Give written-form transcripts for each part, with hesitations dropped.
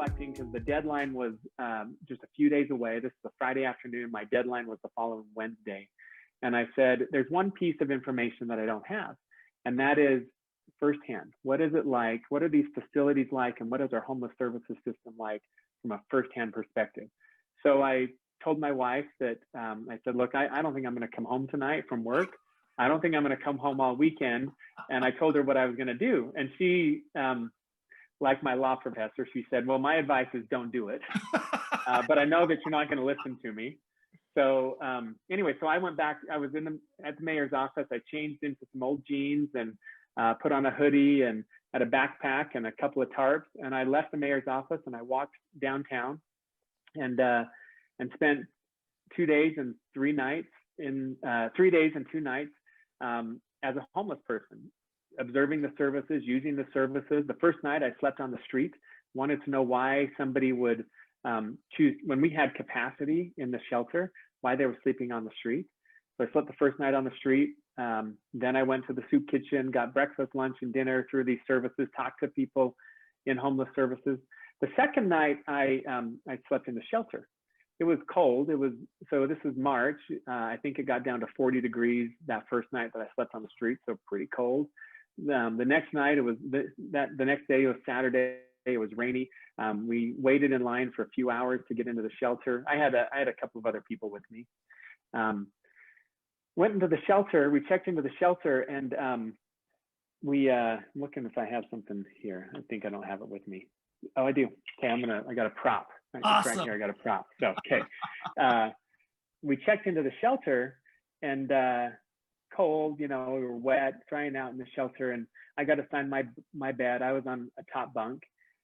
reflecting because the deadline was just a few days away. This is a Friday afternoon. My deadline was the following Wednesday. And I said, there's one piece of information that I don't have, and that is firsthand. What is it like? What are these facilities like? And what is our homeless services system like from a firsthand perspective? So I told my wife that I said, look, I don't think I'm going to come home tonight from work. I don't think I'm going to come home all weekend. And I told her what I was going to do. And she, like my law professor, she said, well, my advice is don't do it. But I know that you're not going to listen to me. So anyway, so I went back. I was at the mayor's office. I changed into some old jeans and put on a hoodie and had a backpack and a couple of tarps. And I left the mayor's office and I walked downtown and spent 2 days and 3 nights in 3 days and 2 nights as a homeless person, observing the services, using the services. The first night I slept on the street, wanted to know why somebody would choose, when we had capacity in the shelter, why they were sleeping on the street. So I slept the first night on the street. Then I went to the soup kitchen, got breakfast, lunch, and dinner through these services, talked to people in homeless services. The second night I slept in the shelter. It was cold. So this was March. I think it got down to 40 degrees that first night that I slept on the street. So pretty cold. The next night, the next day, it was Saturday. It was rainy. We waited in line for a few hours to get into the shelter. I had a couple of other people with me. Went into the shelter. We checked into the shelter, and I'm looking if I have something here. I think I don't have it with me. Oh, I do. Okay, I got a prop. Awesome. Right here, I got a prop. So, okay. We checked into the shelter and cold, we were wet, trying out in the shelter, and I got assigned my bed. I was on a top bunk.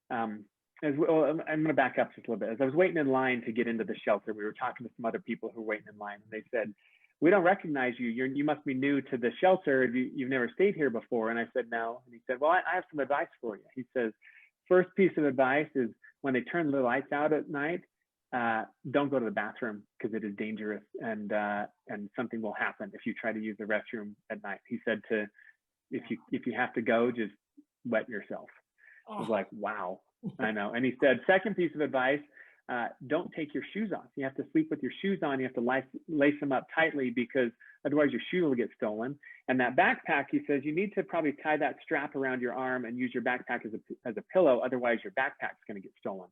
I'm going to back up just a little bit. As I was waiting in line to get into the shelter, we were talking to some other people who were waiting in line, and they said, we don't recognize you. You must be new to the shelter. You've never stayed here before. And I said, no. And he said, well, I have some advice for you. He says, first piece of advice is when they turn the lights out at night, don't go to the bathroom because it is dangerous and something will happen if you try to use the restroom at night. He said if you have to go, just wet yourself. I was like, wow, I know. And he said, second piece of advice, don't take your shoes off. You have to sleep with your shoes on. You have to lace them up tightly because otherwise your shoe will get stolen. And that backpack, he says, you need to probably tie that strap around your arm and use your backpack as a pillow. Otherwise your backpack's going to get stolen.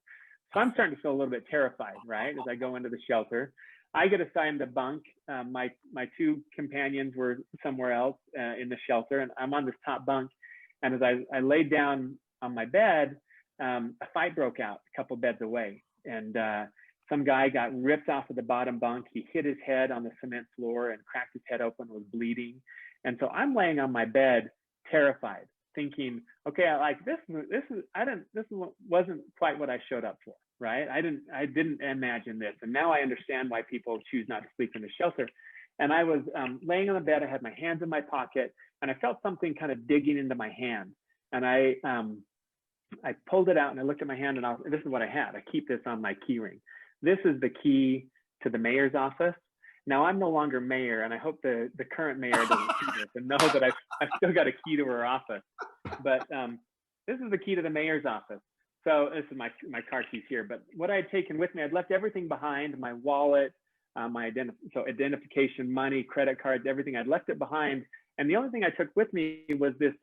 So I'm starting to feel a little bit terrified, right? As I go into the shelter, I get assigned a bunk. My 2 companions were somewhere else in the shelter, and I'm on this top bunk. And as I laid down on my bed, a fight broke out a couple beds away. And some guy got ripped off of the bottom bunk. He hit his head on the cement floor and cracked his head open, was bleeding. And so I'm laying on my bed, terrified, thinking, okay, this wasn't quite what I showed up for, right? I didn't imagine this. And now I understand why people choose not to sleep in the shelter. And I was laying on the bed. I had my hands in my pocket, and I felt something kind of digging into my hand. And I pulled it out and I looked at my hand, and this is what I had. I keep this on my key ring. This is the key to the mayor's office. Now I'm no longer mayor, and I hope the current mayor doesn't see this and know that I've still got a key to her office. But this is the key to the mayor's office. So this is my car keys here. But what I had taken with me, I'd left everything behind: my wallet, identification, money, credit cards, everything. I'd left it behind. And the only thing I took with me was this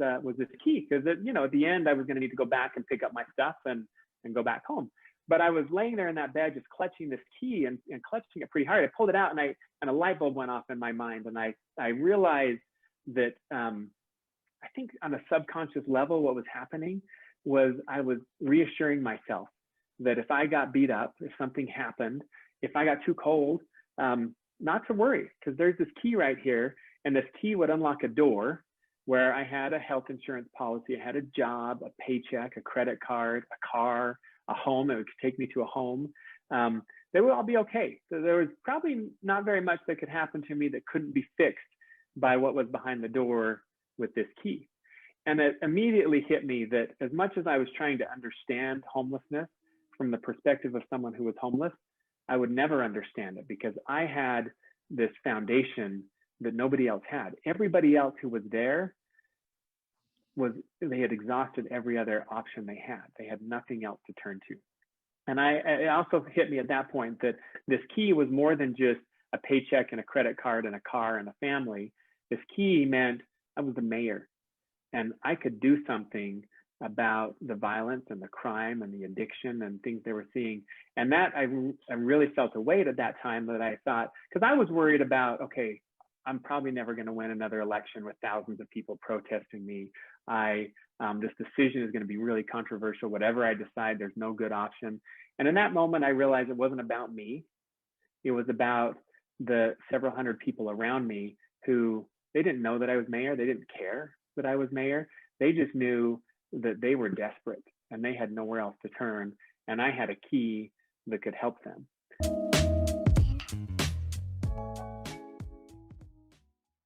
key, because at the end I was going to need to go back and pick up my stuff and go back home. But I was laying there in that bed, just clutching this key and clutching it pretty hard. I pulled it out, and a light bulb went off in my mind, and I realized that I think on a subconscious level, what was happening was I was reassuring myself that if I got beat up, if something happened, if I got too cold, not to worry, because there's this key right here. And this key would unlock a door where I had a health insurance policy, I had a job, a paycheck, a credit card, a car, a home that would take me to a home. They would all be okay. So there was probably not very much that could happen to me that couldn't be fixed by what was behind the door with this key. And it immediately hit me that as much as I was trying to understand homelessness from the perspective of someone who was homeless, I would never understand it because I had this foundation that nobody else had. Everybody else who was there they had exhausted every other option they had. They had nothing else to turn to. And it also hit me at that point that this key was more than just a paycheck and a credit card and a car and a family. This key meant I was the mayor and I could do something about the violence and the crime and the addiction and things they were seeing. And that I really felt a weight at that time that I thought, because I was worried about, okay, I'm probably never going to win another election with thousands of people protesting me. This decision is going to be really controversial. Whatever I decide, there's no good option. And in that moment, I realized it wasn't about me. It was about the several hundred people around me who, they didn't know that I was mayor. They didn't care that I was mayor. They just knew that they were desperate and they had nowhere else to turn. And I had a key that could help them.